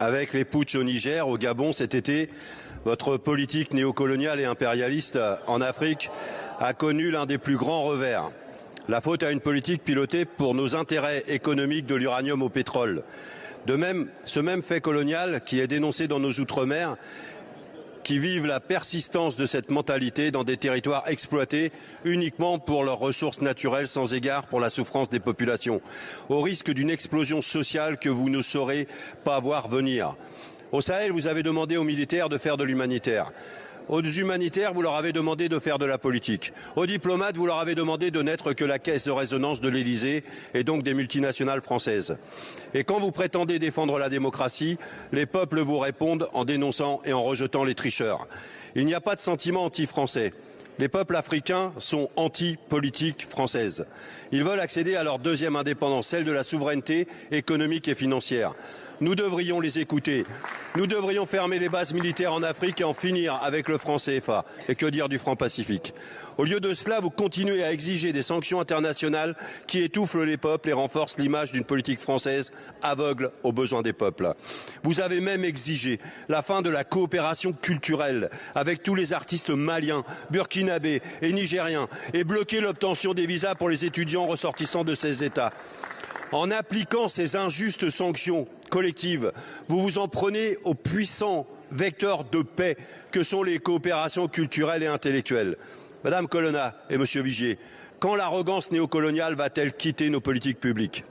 Avec les putschs au Niger, au Gabon cet été, votre politique néocoloniale et impérialiste en Afrique a connu l'un des plus grands revers. La faute à une politique pilotée pour nos intérêts économiques de l'uranium au pétrole. De même, ce même fait colonial qui est dénoncé dans nos outre-mer, qui vivent la persistance de cette mentalité dans des territoires exploités uniquement pour leurs ressources naturelles sans égard pour la souffrance des populations, au risque d'une explosion sociale que vous ne saurez pas voir venir. Au Sahel, vous avez demandé aux militaires de faire de l'humanitaire. Aux humanitaires, vous leur avez demandé de faire de la politique. Aux diplomates, vous leur avez demandé de n'être que la caisse de résonance de l'Élysée et donc des multinationales françaises. Et quand vous prétendez défendre la démocratie, les peuples vous répondent en dénonçant et en rejetant les tricheurs. Il n'y a pas de sentiment anti-français. Les peuples africains sont anti-politique française. Ils veulent accéder à leur deuxième indépendance, celle de la souveraineté économique et financière. Nous devrions les écouter. Nous devrions fermer les bases militaires en Afrique et en finir avec le franc CFA. Et que dire du franc Pacifique? Au lieu de cela, vous continuez à exiger des sanctions internationales qui étouffent les peuples et renforcent l'image d'une politique française aveugle aux besoins des peuples. Vous avez même exigé la fin de la coopération culturelle avec tous les artistes maliens, burkinabés et nigériens et bloqué l'obtention des visas pour les étudiants ressortissants de ces États. En appliquant ces injustes sanctions collectives, vous vous en prenez aux puissants vecteurs de paix que sont les coopérations culturelles et intellectuelles. Madame Colonna et Monsieur Vigier, quand l'arrogance néocoloniale va-t-elle quitter nos politiques publiques ?